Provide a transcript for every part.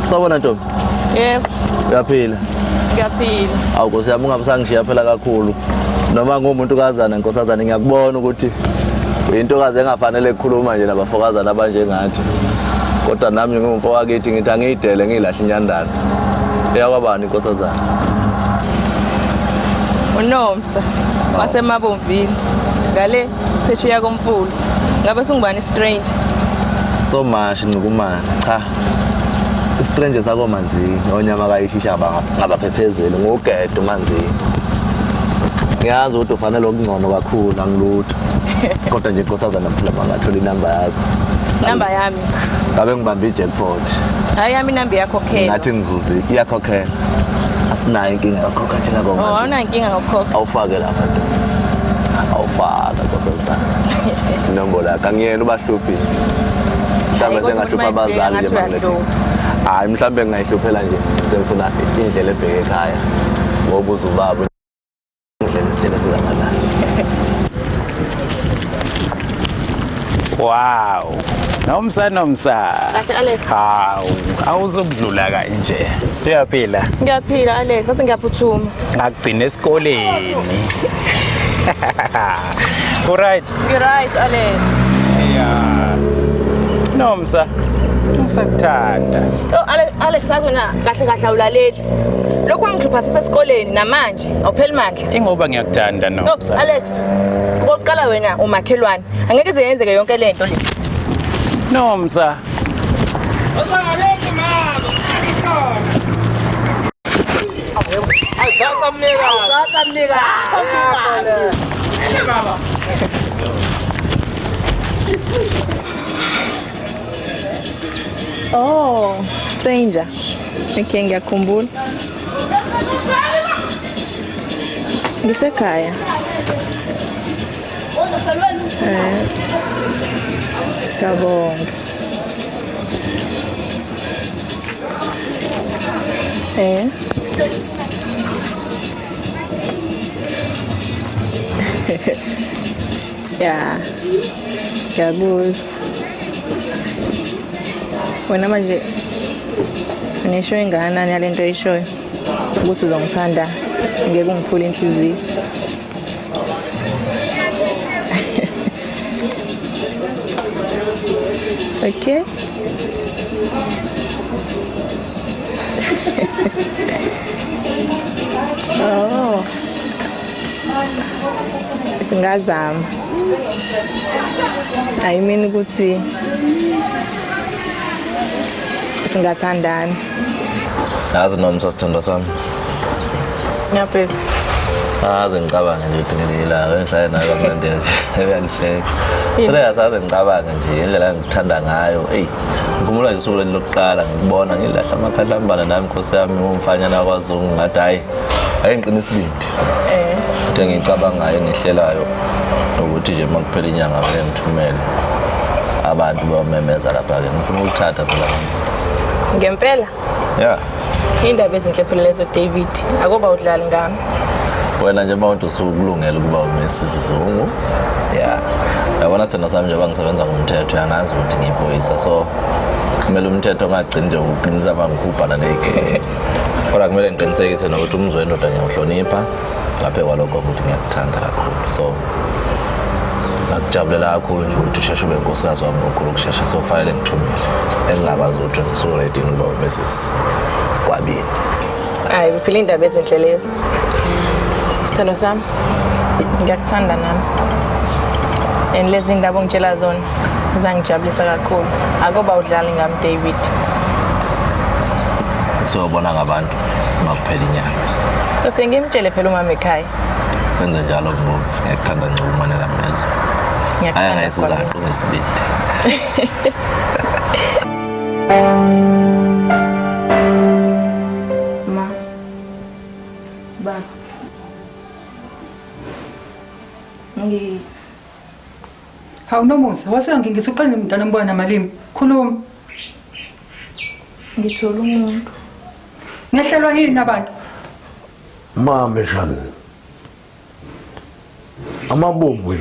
Sawubona Ntombi. Yebo. Uyaphila? Ngiyaphila. Awu Nkosi yami ungabisangishiya phela kakhulu. Noma ngumuntu kazana Nkosazana ngiyakubona ukuthi uyintokazi engafanele ukukhuluma nje nabafokazana abanjengathi. Kodwa nami ngumfo wakithi ngithi angiyidele ngilahle inyandana. Eyakwabani Nkosazana? Unomsa wasemabomvini ngale phesheya komfulu. Ngabe singubani stranger? So mashi ncukumana cha. Istranger sako manzini onyama kayishisha ngabaphephezeli ngogedo manzini. Ngiyazi ukuthi ufanele okungcono kakhulu angilutho. Kodwa nje Nkosazana phela bangathola inamba yakho. Namba yami. Ngabe ngibambe ijackpot. Hayi yami inamba yakhokhela. Ngathi ngizuzi iyakhokhela. Asinayo inkinga yokukhokha thina Oh, awuna inkinga ngokukhokha. Awufake lapha nto. Awufaka Nkosazana. Inombolo yakho angiyena ubahluphi. Mhlawumbe sengahlupha abazali nje manje. Hayi mhlawumbe ngayihluphela nje sengifuna indlela ebheke ekhaya. Ngoba uzubaba indlela isitele sikangakanani. Wow. Nomsa. Kahle Alex. Hawu, awuzokudlula kanje. Uyaphila? Ngiyaphila Alex, ngathi ngiyaphuthuma. Ngagcina esikoleni. Alright. Right Alex. Yeah. Nomsa. Ngisakuthanda. Oh Alex sazona kahle awulaleli. Lokho angihlupha sesesikoleni namanje awupheli mandla. Ingoba ngiyakuthanda Nomsa. Alex. Ngokuqala wena umakhelwane. Angeke ize yenzeke yonke lento le. Nomsa. Assalamualaikum mama. Oh, stranger. Okay, ngiyakhumbula. Ngisekhaya. Kabong. Ya. Kabul. Wena manje unesho engakanani yalento oyishoyo ukuthi uzongithanda ngeke ungiphule inhliziyo. Okay. Oh. Singazama. I mean ukuthi singathandani. Yazi Nomsa sithando sami. Ngiyaphela. Aze ngicabanga nje ukuthi ngilila ngihlale nayo kamnandi eyanhleke. Sele yasaze ngicabanga nje indlela engikuthanda ngayo. Ey, ngikhumbula nje usuku lokuqala ngikubona ngilahla amakhadlambana nami Nkosi yami umfanyana kwaZungu ngathi hayi ayinqina isibindi. Into engicabangayo ngihlelayo ukuthi nje makuphela inyanga vele ngithumele abantu bamemeza lapha ke ngifuna ukuthatha phela. Ngempela? Yeah. Indaba ezinhle phela lezo David. Akuba udlali ngami. Wena nje mawuthi usukulungela ukuba uMrs Zungu. Yeah. Yabona thina sami njengoba ngisebenza ngomthetho yangazi ukuthi ngiyiphoyisa so kumele umthetho ongagcini nje uqinisa bangikhupha naleke. Kodwa kumele ngiqinisekise nokuthi umzwe indoda ngiyawuhlonipha laphe kwalokho futhi ngiyakuthanda kakhulu. So akujabulela kakhulu nje ukuthi usheshe ube nkosikazi wami ngokhulu ukushesha so fanele ngithumele. Engingakwazi ukuthi ngisu ready ukuba uMrs kwabini. Hayi phela indaba ezinhle lezi. Sithando sami. Ngiyakuthanda nami. Lezi ndaba ongitshela zona zangijabulisa kakhulu. Akuba udlali ngami David. Sobona ngabantu makuphela inyanga. Ufike ngimtshele phela umama ekhaya. Kwenza njalo ngoba ngiyakuthanda ncukumane lamezo. Aya ngayisizaqo ngesibindi. Ma. Ba. Hawu Nomusa, wasuyangingisa uqale nomntana mbona malimi. Khuluma. Ngithola umuntu. Ngehlelwa yini abantu? Mama shani. Amabombo.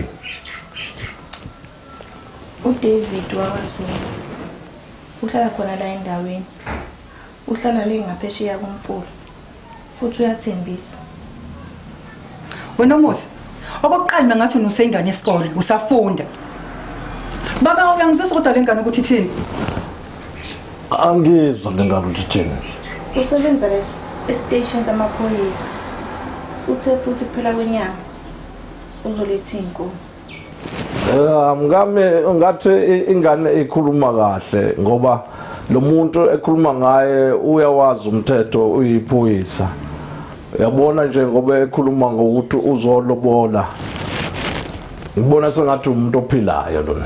uDavid wakwaZulu uhlala khona la endaweni uhlala le ngaphesheya komfula futhi uyathembisa. Wena Musa, okokuqala mina ngathi unosengane esikole, usafunda. Baba uyangizwisa kodwa lengane ukuthi ithini? Angizwa lengane ukuthi ithini. Usebenza estation samaphoyisa. Uthe futhi kuphela kwenyanga uzoletha inkomo. Ngami ngathi ingane ikhuluma kahle ngoba lo muntu ekhuluma ngaye uyawazi umthetho uyiphoyisa. Uyabona nje ngoba ekhuluma ngokuthi uzolobola. Ngibona sengathi umuntu ophilayo lona.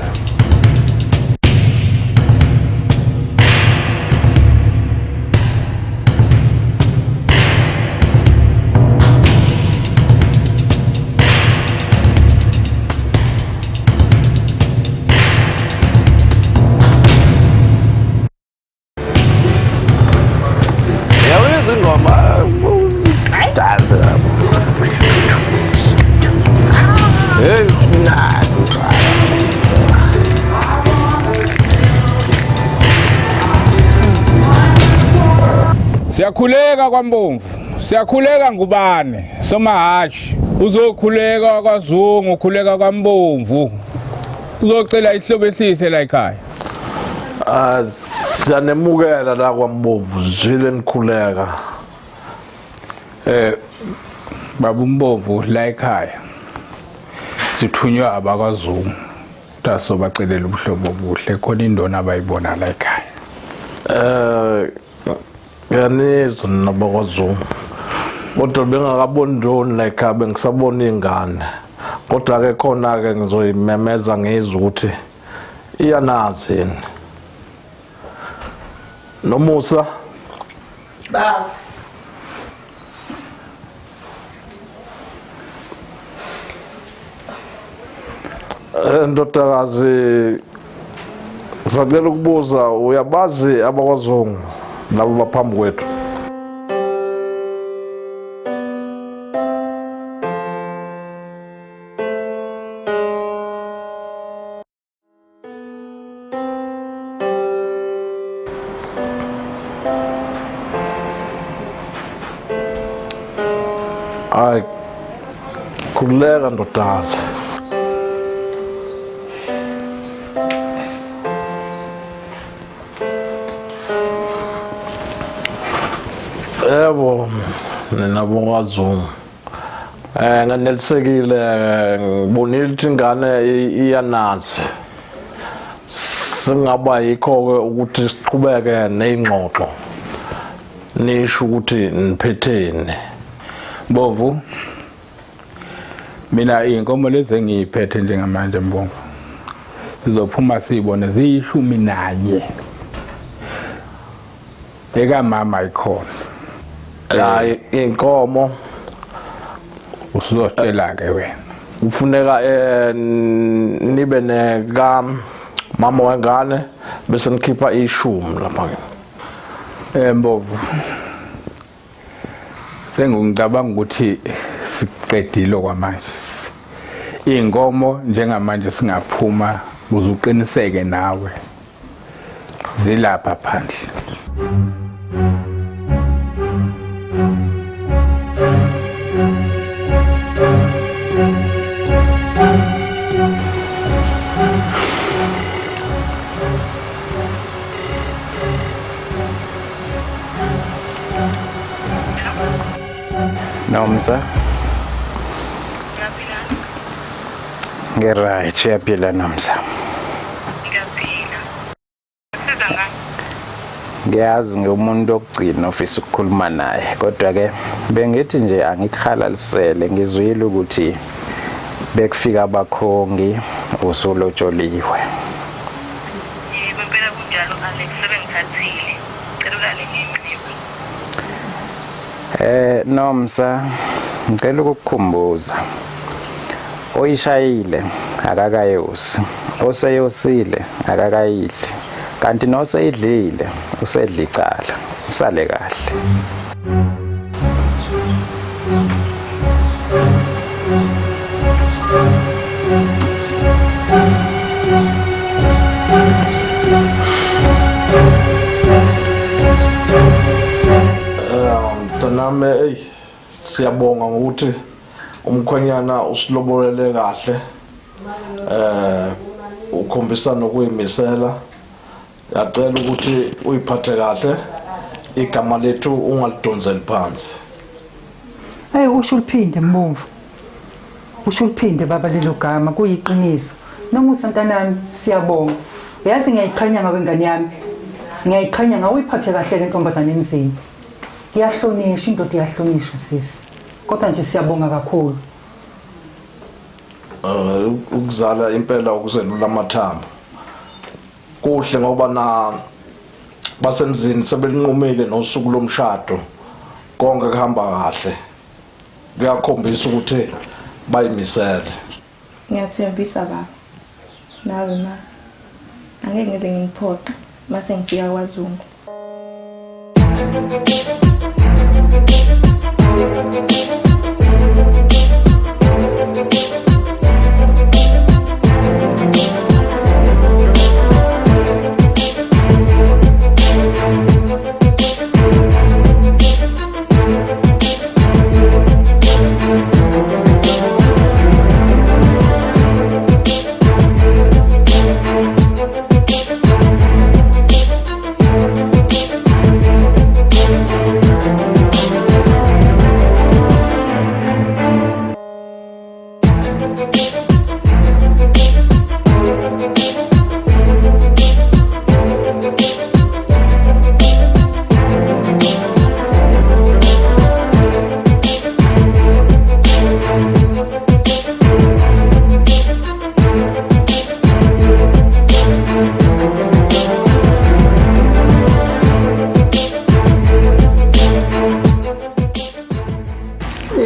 Siyakhuleka kwaMbomvu, siyakhuleka ngubane, somahashi. Uzokhuleka kwaZungu, ukhuleka kwaMbomvu. Uzocela ihlobo esihle la ekhaya. Siyanemukela la kwaMbomvu, zile nikhuleka. Baba uMbomvu la ekhaya. Sithunywa abakwaZungu. Taso bacelela ubuhlobo obuhle khona indona abayibona la ekhaya. Yanizwa nabakwaZungu. Kodwa bengakaboni ndoni la ekhaya bengisabona ingane. Kodwa ke khona ke ngizoyimemeza ngizwe ukuthi iyanazi yini. Nomusa. Baba. Ndodakazi ngicela ukubuza uyabazi abakwaZungu labo baphambi kwethu? Ay, khuleka ndodakazi. Yebo, nabo kwaZungu. Nganelisekile ngibonile ukuthi ingane iyanazi. Singaba yikho ke ukuthi siqhubeke nezingxoxo. Nisho ukuthi niphethene. Mbovu. Mina inkomo lezi engiyiphethe njengamanje Mbomvu. Sizophuma sibone ziyishumi nanye. Eka mama ikhona. Hayi inkomo usuzotshela ke wena. Kufuneka nibe neka mama wengane bese nikhipha ishumi lapha ke. Mbovu. Sengicabanga ukuthi siqedile kwamanje. Inkomo njengamanje singaphuma uzuqiniseke nawe. Zilapha phandle. Nomsa. Ngeright, siyaphila Nomsa. Ngiyaphila. Siza ngani? Ngiyazi ngumuntu okugcina ofisa ukukhuluma naye, kodwa ke bengithi nje angikhalalisele ngizwile ukuthi bekufika abakhongi usolotsholiwe. Yebo impela kunjalo Alex, sebengithathile. Cela ulale ngeqhiwu. Nomsa, ngicela ukukukhumbuza. Oyishayile akakayosi, oseyosile akakayidli, kanti noseyidlile usedla icala. Usale kahle. nami siyabonga ngokuthi umkhwenyana usilobolele kahle ukhombisa nokuyimisela yacela ukuthi uyiphathe kahle igama lethu ungalidonzeli phansi. Hey usho uliphinde mbomvu. Usho uliphinde baba lelo gama kuyiqiniso. Nomusa ntanami siyabonga. Uyazi ngiyayiqhanya ngabengane yami. Ngiyayiqhanya ngawe uyiphathe kahle le ntombazane emzini. Iyahlonishwa indoda iyahlonishwa sisi. Kodwa nje siyabonga kakhulu. Ukuzala impela ukuzelula amathambo. Kuhle ngoba na basemzini sebelinqumile nosuku lomshado konke kuhamba kahle. Kuyakhombisa ukuthi bayimisele. Ngiyathembisa baba. Nawe ma. Angeke ngize ngiphoxe mase ngifika kwaZungu.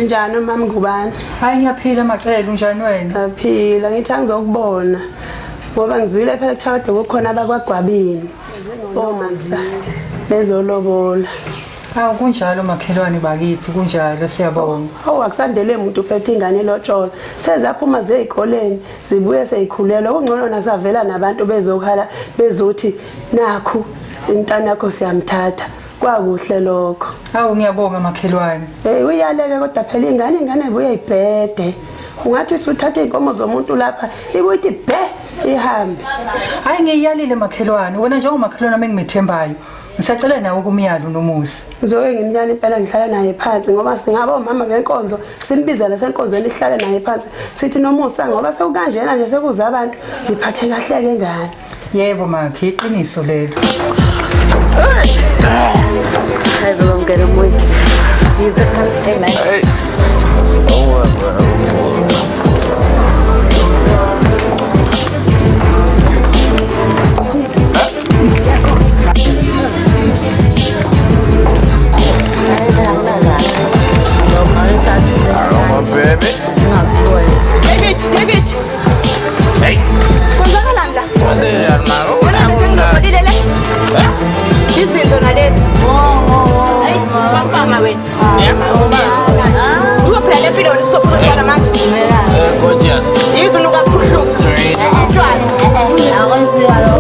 Njani mama ngubani? Hayi ngiyaphila macela unjani wena? Ngiyaphila ngithi angizokubona. Ngoba ngizwile phela kuthakade kukhona abakwagwabini. Omansa bezolobola. Hawu kunjalo makhelwane bakithi kunjalo siyabonga. Hawu akusandele umuntu uphethe ingane lotshola. Sezaphuma zezikoleni zibuye seyikhulelwa kungcono nasavela nabantu bezokhala bezothi nakhu intana yakho siyamthatha. Kwakuhle lokho. Hawu ngiyabonga makhelwane. Uyaleke kodwa phela ingane buye ibhede. Ungathi uthatha inkomo zomuntu lapha ibuthi bhe ihambe. Hayi ngiyalile makhelwane wena njengoba makhelwane mengimethembayo. Ngisacela nawe kumyalo nomusa. Ngizoke ngimnyane impela ngihlala naye phansi ngoba singaba omama benkonzo simbiza nasenkonzweni ihlale naye phansi sithi nomusa ngoba sekukanjena nje sekuza abantu siphathe kahle ke ngane. Yebo makhe iqiniso lelo. Hayi ngene moyi. Yize kanti nice. Hey. David. Hey. Konzakalani la? Wena Wena ngizobodile le. Izinto nalezi. Hayi, bamba wena. Uyophila lempilo wena sokuthola manje. gorgeous. Yizo kakhulu. Tshwala. Akwenziwa lo.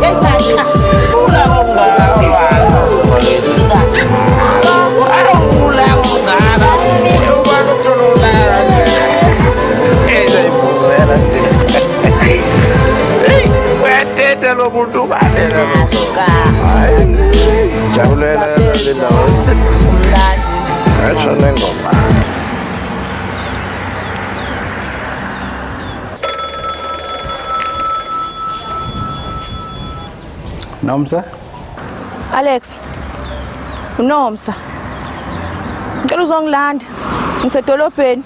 Nomsa? Alex. Unomsa. Ngicela uzongilanda. Ngisedolobheni.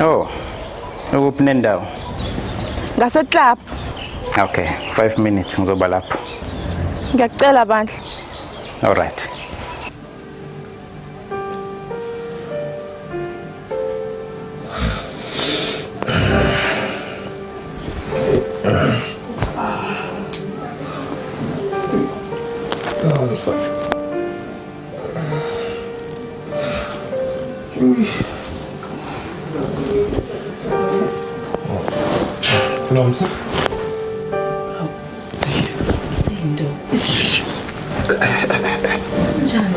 Oh. Ukuphi nendawo? Ngase club. Okay, 5 minutes ngizoba lapha. Ngiyacela bandla. All right. Nomsa. Sindo. Njani?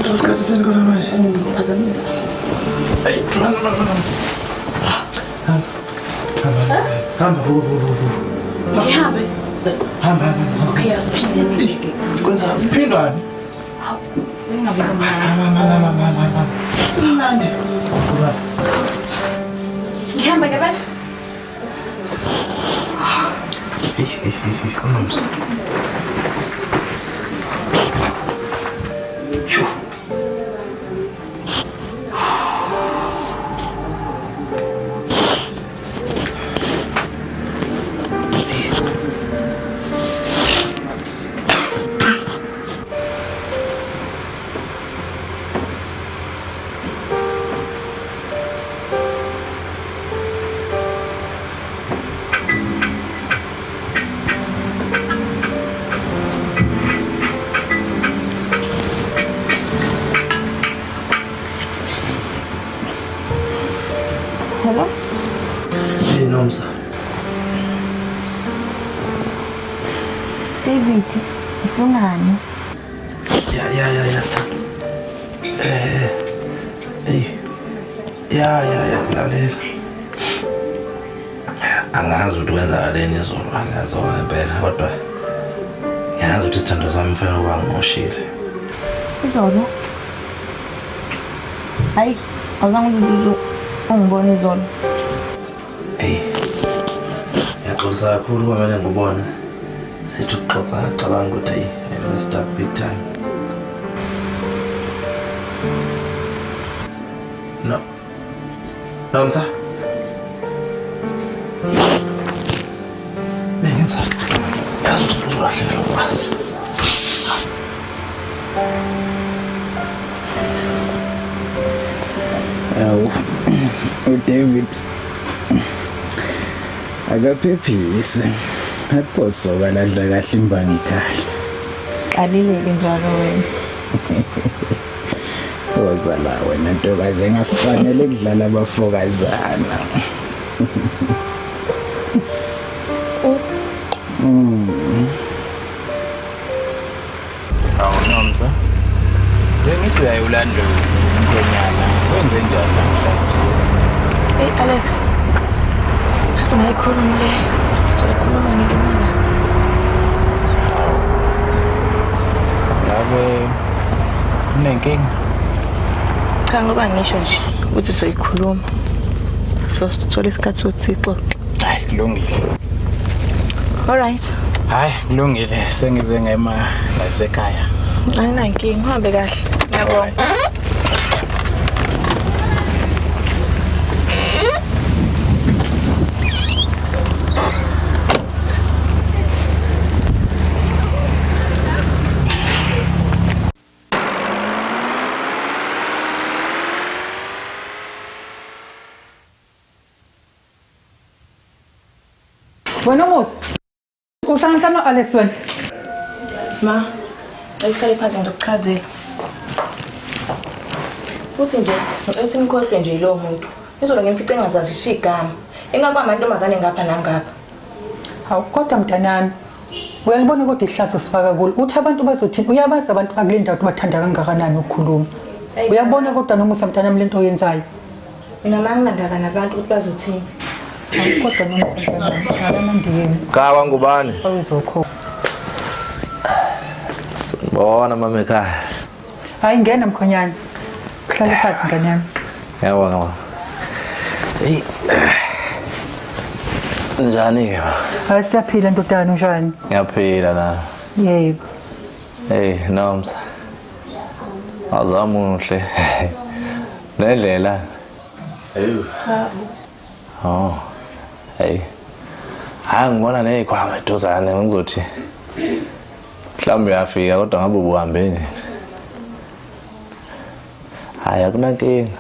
Isikhathi sini kona manje? Phazamisa. Hey, hamba vuvu. Ngihambe. Hamba. Okay, asiphinde nike. Kwenza phindwane. Ingabe Mama. Mnandi. Ngihamba ke bathi. Hey, unomsa. Hello? Hey, Nomsa. David, ufunani? Ya. Hey. Ya, lalela. Angazi ukuthi kwenzakaleni izolo, ngiyazona impela kodwa ngiyazi ukuthi isithando sami mfana uba ngimoshile. Izolo. Hayi, awuzange uzuzu ungibona izolo. Hey. Ngiyaxolisa kakhulu kwamele ngibone. Sithi ukuxoxa ngicabanga ukuthi hey, I messed up big time. No. Nomsa. Nengenza. Yazi ukuthi uzolahlela umfazi. Yawu, uDavid akaphephise. Aphosoka ladla kahle imbangi kahle. Qalileke njalo wena. Woza la wena ntokazi engafanele kudlala abafokazana. Nomsa. Bengithi uyayulanda umkhonyana. Wenze njani namhlanje? Hey Alex. Asingayikhuluma le. Sizokhuluma ngelinye. Ngabe unenkinga? Cha ngoba ngisho nje ukuthi sizoyikhuluma. So sithola isikhathi sokuthi sixoxe. Hayi, kulungile. All right. Hayi, kulungile. Sengize ngema ngasekhaya. Ayinankinga, uhambe kahle. Ngiyabonga. Wena Musa. Uhlangana no-Alex wena. Ma, ayihlale phansi ngizokuchazela. Futhi nje, ngithi ngikhohlwe nje lo muntu. Izolo ngimfice engazazisho igama. Engakuba amantombazane ngapha nangapha. Hawu kodwa mntanami. Uyalibona kodwa ihlazo sifaka kulo. Uthi abantu bazothini? Uyabazi abantu akulinda ukuthi bathanda kangakanani ukukhuluma. Uyabona kodwa nomusa mntanami lento oyenzayo. Mina manginandaba nabantu ukuthi bazothini. Hayi kodwa nomusa mntanami, hlala mandiyeni. Kawa ngubani? Awuzokho. Bona mama ekhaya. Hayi ngena mkhonyana. Uhlale phansi ngane yami. Yabona. Hey. Njani ke? Hayi siyaphila ntodana unjani? Ngiyaphila la. Yebo. Hey, Nomsa. Azamuhle. Nendlela. Cha. Oh. Hey. Hayi ngibona nezikhwama eduzane ngizothi. Mhlawumbe uyafika kodwa ngabe ubuhambe nje. Hayi akunankinga.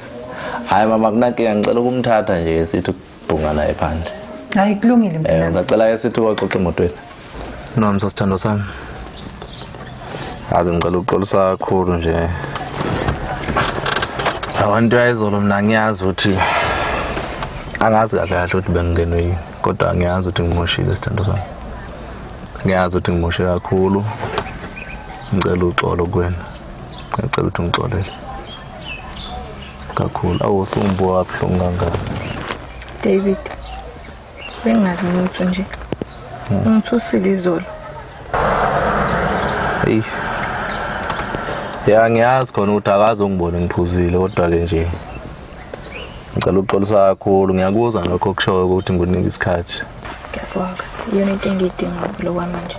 Hayi mama akunankinga ngicela ukumthatha nje sithi ukubhunga naye phandle. Hayi kulungile mntanami. Ngicela ke sithi uxoxe emotweni. Nomsa sithando sami. Aze ngicela uxolisa kakhulu nje. Abantu ayizolo mina ngiyazi ukuthi angazi kahle kahle ukuthi bengingenwe yini kodwa ngiyazi ukuthi ngimoshile isithando sami. Ngiyazi ukuthi ngimoshe kakhulu. Ngicela uxolo kuwena. ngicela ukuthi ngixolele kakhulu awusumbuka kabuhlungu kangaka David bengazi ukuthi nje ngithusile izolo hey ya ngiyazi khona ukuthi akazi ungibone ngiphuzile kodwa ke nje ngicela ukuxolisa kakhulu ngiyakuzwa lokho okushoyo ukuthi ngikunike isikhathi ngiyabonga yona into engiyidinga lo kwamanje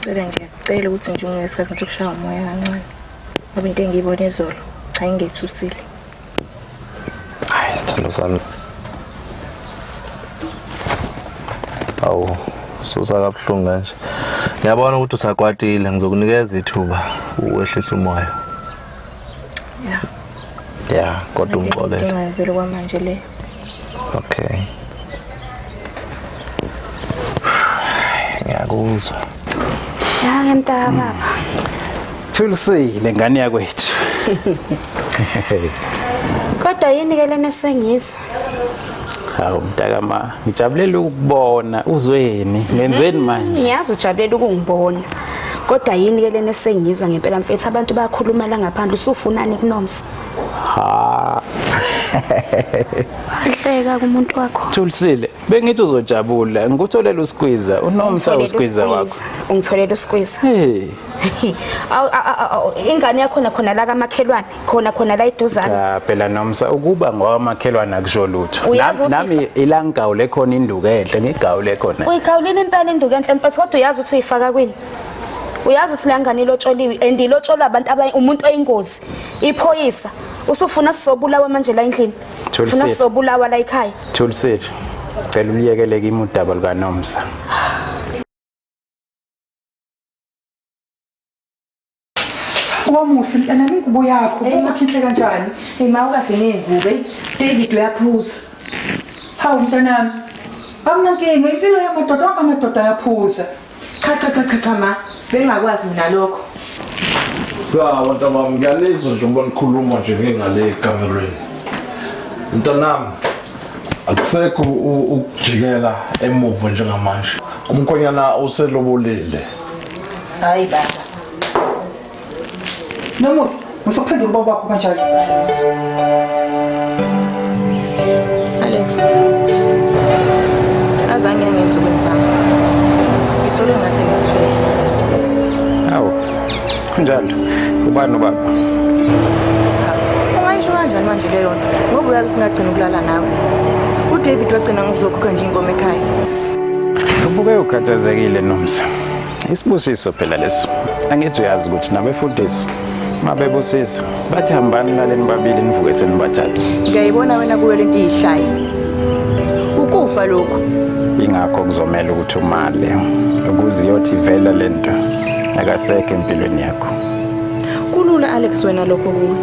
ngicela ukuthi nje ungesikhathi nje ukushaya umoya kancane ngoba into engiyibona izolo cha ngithusile hayi sithando sami awu susa kabuhlungu kanje ngiyabona ukuthi usakwatile ngizokunikeza ithuba uwehlisa umoya ya kodwa ungixolele ngivele kwamanje le okay ngiyakuzwa ya ngemtaka baba Thulisile ngane yakwethu kodwa yini ke lena sengizwa hawu mntakama ngijabulela ukubona uzweni ngenzeni manje ngiyazi ujabulela ukungibona kodwa yini ke lena sengizwa ngempela mfethu abantu bayakhuluma la ngaphandle usufunani kunomsa ha ahleka kumuntu wakho Thulisile bengithi uzojabula ngikutholela uSqueezer unomsa uSqueezer wakho ungitholela uSqueezer hey ingane yakho khona la kamakhelwane khona la iduzana phela nomsa ukuba ngwamakhelwane akusho lutho Uyazi ukuthi nami ilangawule khona induku enhle ngigawule khona uyigawulile impela induku enhle mfethu kodwa uyazi ukuthi uyifaka kwini uyazi ukuthi la ngane ilotsholiwe and ilotsholwa abantu umuntu oyingozi iphoyisa usufuna sizobulawa manje la endlini ufuna sizobulawa la ekhaya Thulisile cela uliyekeleke imudaba likaNomsa Wamuhle mntana ingubo yakho ukuthi inhle kanjani ima ukahle ngengube David uyaphuza hawu mntanami awunankinga impilo yamadoda wonke amadoda ayaphuza cha ma bengakwazi mina lokho Abantu bami ngiyalizwa nje ngoba nikhuluma nje ngengale ekamereni. Mntanami akusekho ukujikela emuva njengamanje. Umkhonyana uselobolile. hayi baba Nomusa usuphendula ubaba wakho kanjani Alex azange ngenzuku zami ngisole ngathi ngisithwele hawu kunjalo ubani ubaba ungayisho kanjani manje leyo nto ngoba uyazi singagcina ukulala nawe uDavid wagcina ngokuzokhokha nje inkomo ekhaya ubuke ukhathazekile Nomsa isibusiso phela leso angithi uyazi ukuthi nabefundisi mabebusisa bathi hambani naleni babili nivuke senibathatha ngiyayibona wena kuwe lento iyihlayi ukufa lokho ingakho kuzomela ukuthi umale ukuze iyothi vela lento akasekho empilweni yakho kulula Alex wena lokho kuwe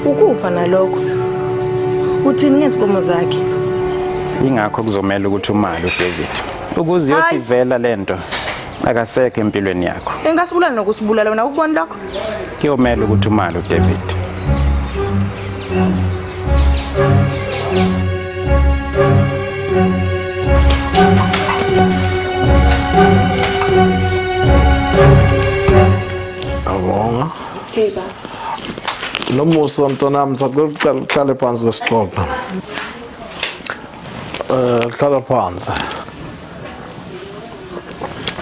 ukufa nalokho uthini ngezikomo zakhe ingakho kuzomela ukuthi umale uDavid ukuze iyothi vela lento akasekho empilweni yakho engasibulala nokusibulala wena ukubona lokho kuyomela ukuthi umale uDavid Abonga. okay baba Nomusa mntanami sakuqala phansi lesixoxa. Hlala phansi.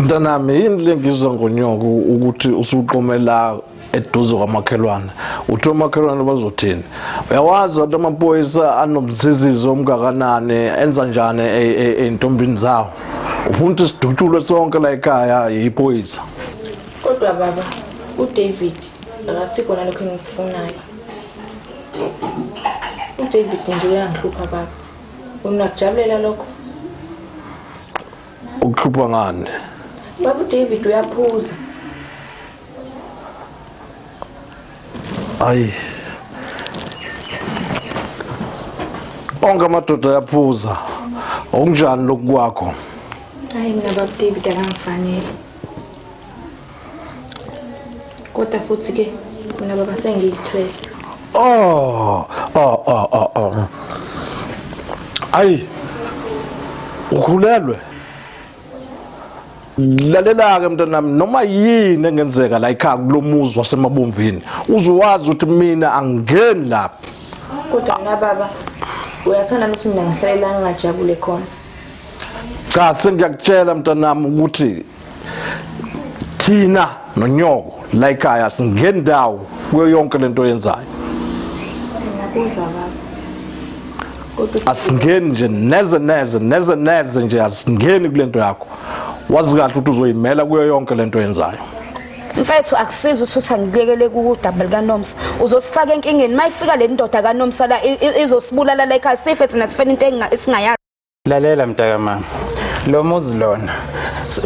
Mntanami yini lengizwa ngonyoko ukuthi usuqomela eduze kwamakhelwane uthi omakhelwane bazothini uyawazi ukuthi amaphoyisa anomzizizo omgakanani enza njani entombini zawo ufuna ukuthi sidutshulo sonke la ekhaya yiphoyisa kodwa baba uDavid akasikho nalokho engikufunayo uDavid nje uyangihlupha baba unakujabulela lokho ukuhlupha ngani baba uDavid uyaphuza Ay. Onke amadoda ayaphuza. Okunjani lokwakho? hayi mina baba David akangifanele kodwa futhi ke mina baba sengiyithwele Oh. Ay. Ukhulelwe. lalela ke mntanami noma yini engenzeka la ekhaya kulomuzi wasemabomvini uzowazi ukuthi mina angingeni lapha Kodwa mina baba uyathanda ukuthi mina ngihlalela ngingajabule khona. cha sengiyakutshela mntanami ukuthi thina nonyoko la ekhaya singeni ndawo kuyo yonke lento yenzayo. Ngiyakuzwa baba. Kodwa Asingeni nje neze nje asingeni kulento yakho. Wazi kahle ukuthi uzoyimela kuyo yonke lento yenzayo. Mfethu akusiza ukuthi angilekele ku-double kaNomsa. Uzosifaka enkingeni mayifika le ndoda kaNomsa la izosibulala la ekhaya sife thina sifena into esingayazi. Lalela mntakamama. Lo muzi lona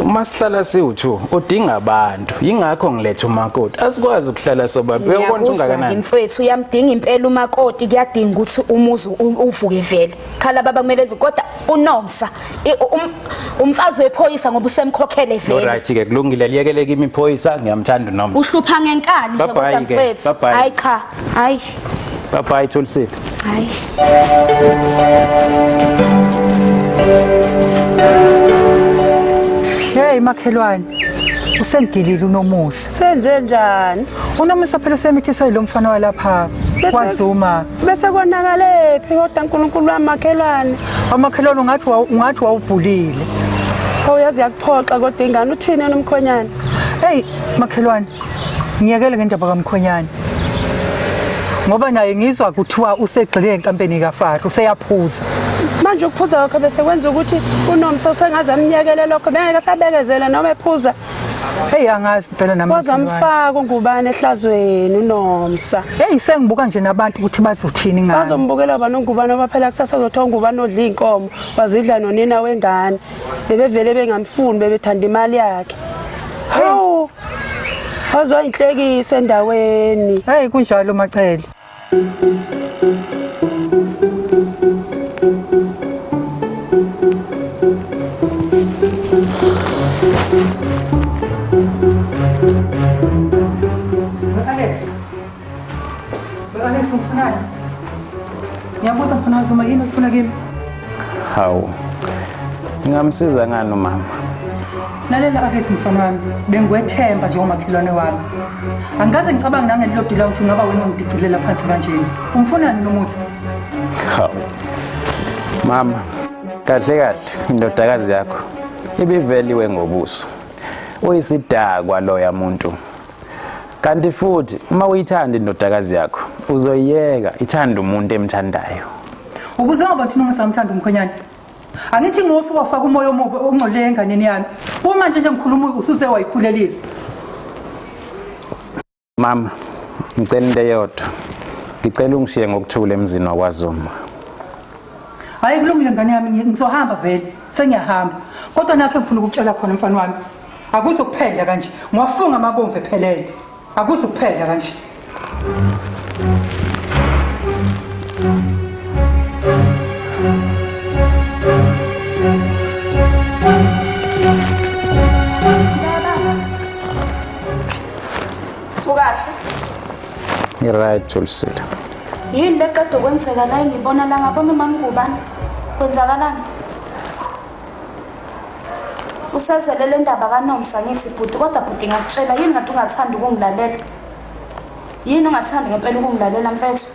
masihlala siwu2 udinga abantu yingakho ngiletha umakoti asikwazi ukuhlala sobabili uyabona ungakanani mfethu uyamdinga impela umakoti kuyadinga ukuthi umuzi uvuke vele khala baba kumele kodwa uNomsa umfazi wephoyisa ngoba usemkhokhele vele alright ke kulungile liyekeleke imiphoyisa ngiyamthanda uNomsa uhlupha ngenkani nje kodwa mfethu hayi cha hayi bye Thulisile hayi Hey makhelwane usengilile uNomusa Senze njani? uNomusa phela semithiswe lo mfana walapha kwaZuma Bese konakale phi kodwa uNkulunkulu wamakhelwane. amakhelwane ungathi wawubhulile Awuyazi yakuphoxa kodwa ingane uthini nomkhonyana? hey makhelwane ngiyekele ngendaba kaMkhonyane ngoba naye ngizwa kuthiwa usegxile enkampeni kaFaro useyaphuza Manje ukuphuza wakhe bese kwenza ukuthi uNomsa usengaze amnyekele lokho bengeke sabekezela noma ephuza. hey angazi phela namakhelwane Wazamfaka ungubane ehlazweni uNomsa. hey sengibuka nje nabantu ukuthi bazothini ngani Bazombukela bani ungubane oba phela kusasa uzothola ungubane odla inkomo wazidla nonina wengane. Bebevele bengamfuni bebethanda imali yakhe. Hawu. Wazwa inhlekisa endaweni. hey kunjalo Macele Alex ufunani? Ngiyabuza mfana waZuma yini ufuna kimi? hawu ngingamsiza ngani umama Lalela Alex mfana wami bengwethemba nje umakhelwane wami Angikaze ngicabanga nangelilodi la ukuthi ngaba wena ungidicilela phansi kanje umfunani nomusa hawu mama kahle indodakazi yakho ibiveliwe ngobuso uyisidakwa loya muntu kanti futhi uma uyithanda indodakazi yakho uzoyiyeka ithanda umuntu emthandayo Ukuze ngoba thina ungasamthanda umkhonyane Angithi ngofu wafaka umoya omubi ongcolile enganeni yami uma nje ngikhuluma usuze wayikhulelisa mama ngicela into eyodwa ngicela ungishiye ngokuthula emzini wakwaZuma Hayi kulungile ngane yami ngizohamba vele sengiyahamba kodwa nakho ngifuna ukutshela khona mfana wami akuzokuphela kanje ngiwafunga amabomvu ephelele akuzokuphela kanje ukahle right Thulisile yini leqeda ukwenzeka la ngibona la ngabona umama ngubani kwenzakalani usazelele indaba kaNomsa ngithi bhuti kodwa bhuti ngakutshela yini ngathi ungathanda ukungilalela yini ungathanda ngempela ukungilalela mfethu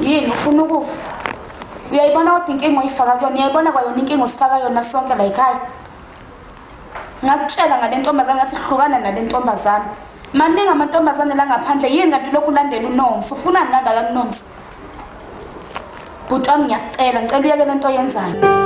yini ufuna ukufa uyayibona kodwa inkinga oyifaka kuyona uyayibona kwayona inkinga usifaka yona sonke la ekhaya ngakutshela ngale ntombazane ngathi hlukana nale ntombazane maningi amantombazane la ngaphandle yini kanti lokhu ulandela uNomsa ufunani kangaka kuNomsa bhuti wami ngiyacela uyeke lento oyenzayo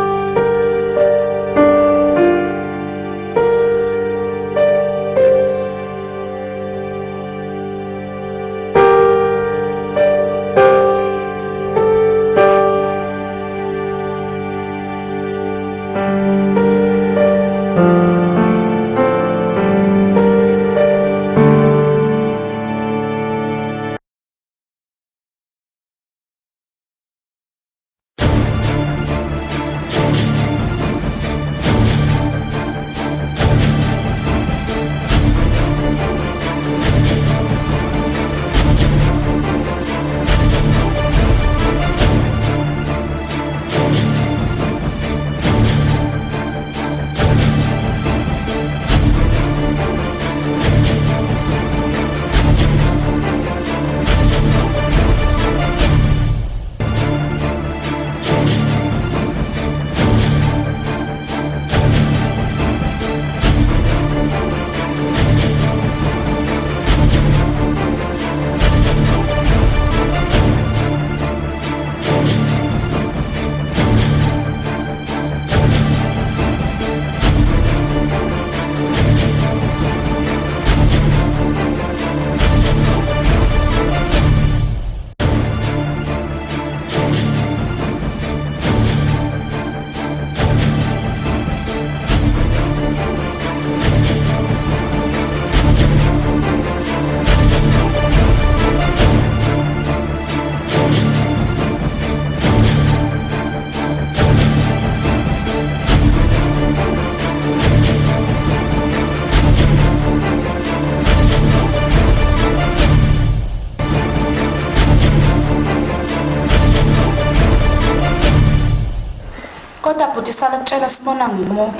ngikutshela sibona ngumo.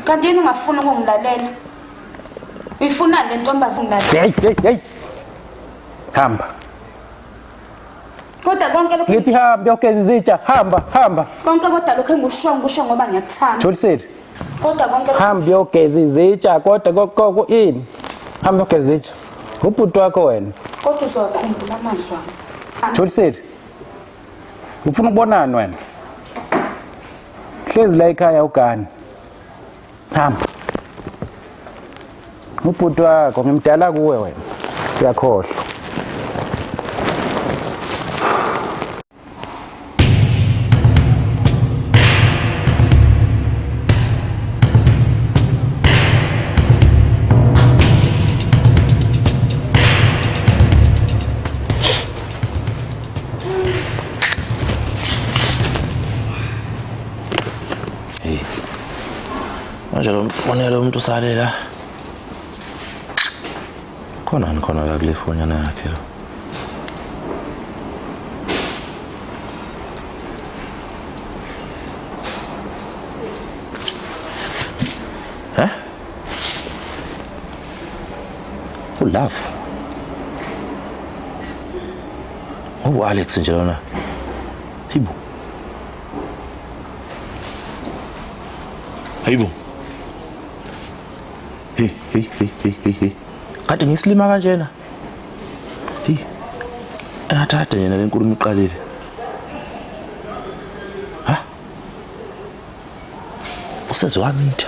Kanti yini ungafuna ukungilalela? Uyifuna le ntombazane ngilalela. Hey. Hamba. Kodwa konke lokho Ngithi hamba yogeza izitsha. Hamba. konke kodwa lokho engusho ngoba ngiyakuthanda. Tholisile. Kodwa konke Hamba yogeza izitsha kodwa kokoko ini. Hamba yogeza izitsha. Ubhuti wakho wena. kodwa uzokhumbula amazwi ami. Tholisile. Ufuna ukubonana wena? Hlezi la ekhaya ugani. Hamba. Ubhuti wakho ngimdala kuwe wena. Uyakhohlwa. Manje lo mfonela umuntu usalela. Khona la kule fonyana yakhe lo. Love. Alex nje lona. Hayibo. Hey. Kade ngisilima kanjena. Engathatha yena lenkulumo iqalile. Usezwamitha.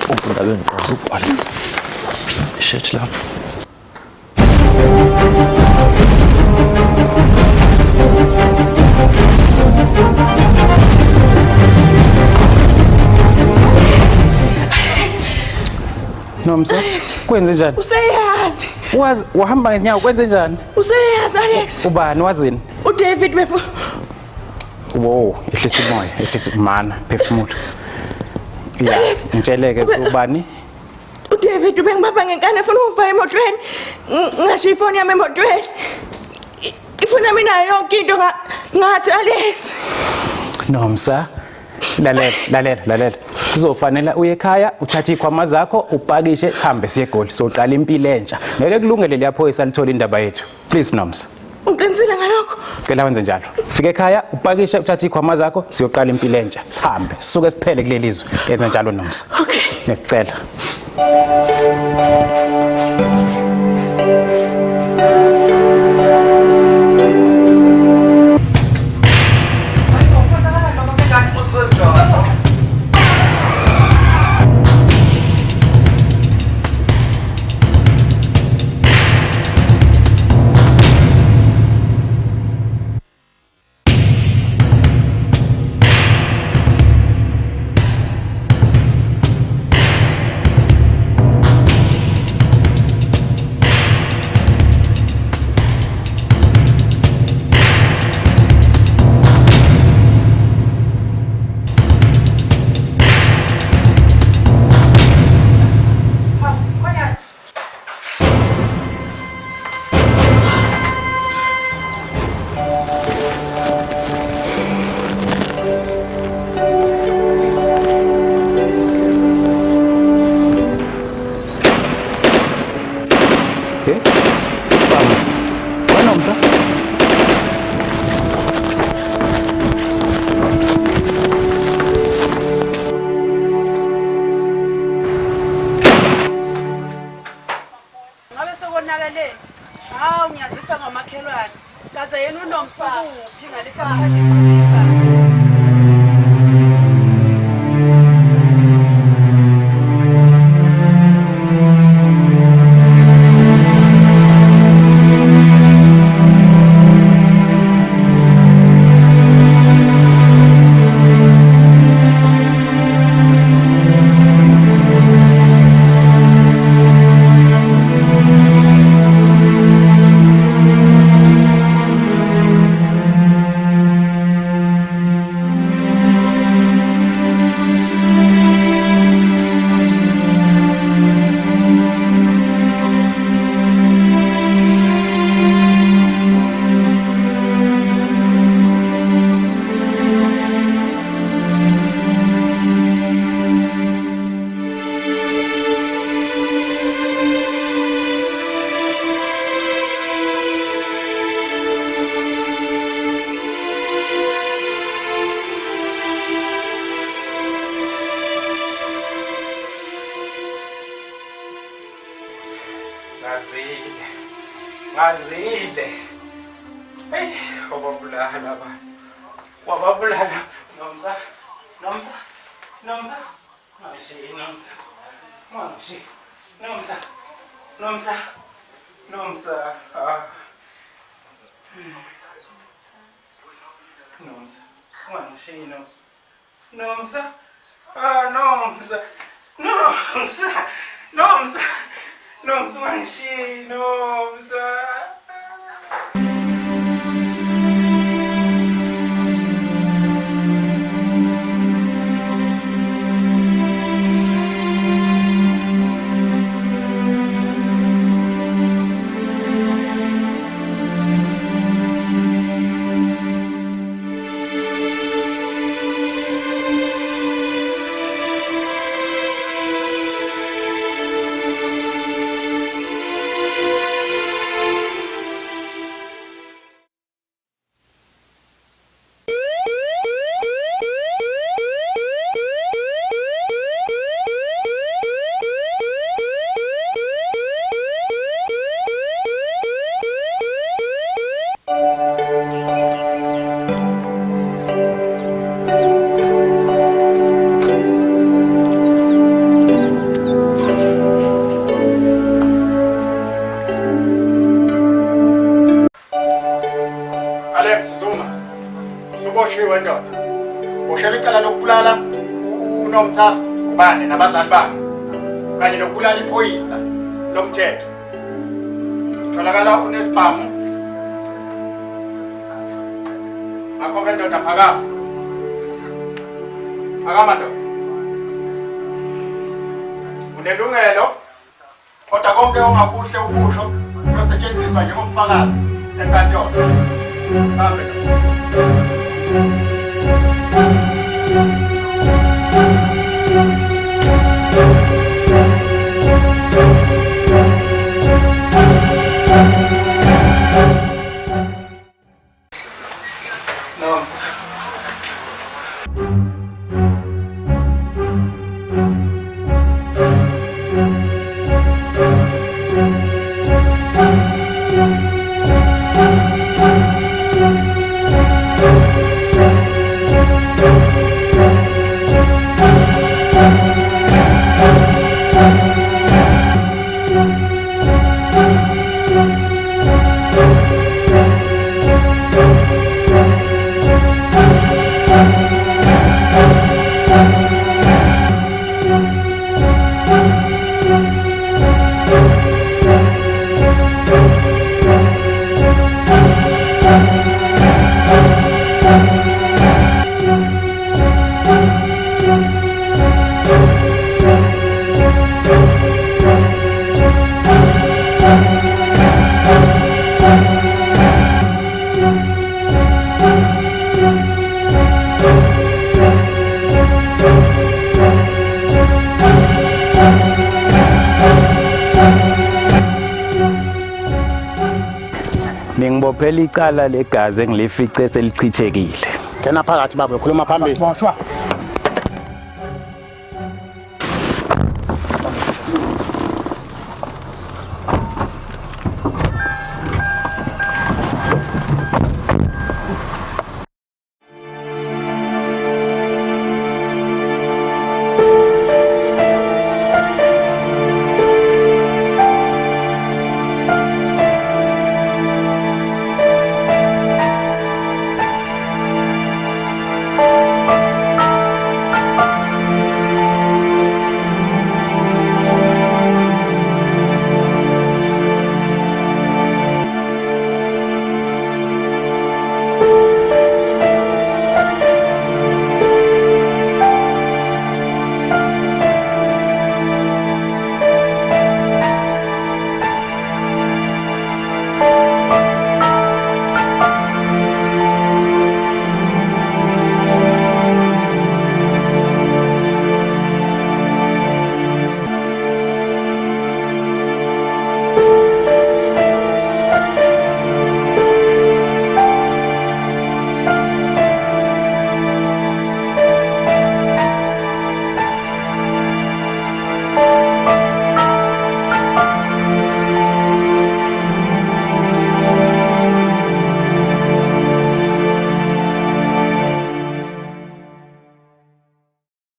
Ufunda bengikwazi ukubhalisa. Shit lapho. Nomsa, kwenze njani? Useyazi. Wazi wahamba ngenyawo kwenze njani? Useyazi Alex. Ubani wazini? uDavid befo. Wow, ehlisa umoya, ehlisa umana, phefumula. Ya, ngitsheleke ubani? uDavid ubengibapha ngenkani efuna ukuva emotweni. Ngasho ifoni yami emotweni. Ifoni yami nayo yonke into ngathi Alex. Nomsa, lalela. Kuzofanele uye ekhaya uthathe ikhwama zakho upakishe sihambe siye eGoli soqala impilo entsha. Ngeke kulungele liyaphoyisa lithola indaba yethu. Please Nomsa. Uqinisile ngalokho? Cela wenze njalo. Fika ekhaya upakishe uthathe ikhwama zakho siyoqala impilo entsha. Sihambe sisuke siphele kuleli lizwe. Yenza njalo Nomsa. Okay. Ngicela. Ngiyazisa ngamakhelwane. Kaze yena unomsoko uphi ngalesa Ngazile. Hey, wababulala ba. Wababulala. Nomsa. Mashi. Ah. Usuboshiwe ndoda. Ushela icala lokubulala uNomsa ubani nabazali bakhe kanye nokubulala iphoyisa lomthetho. Tholakala unesibhamu. Akho ndoda phakama. Phakama ndoda. Unelungelo kodwa konke ongakuhle ukusho kuyosetshenziswa njengobufakazi enkantolo. Sambe Ningibophela icala legazi engilifice selichithekile. Kena phakathi baba ukhuluma phambili. Boshwa.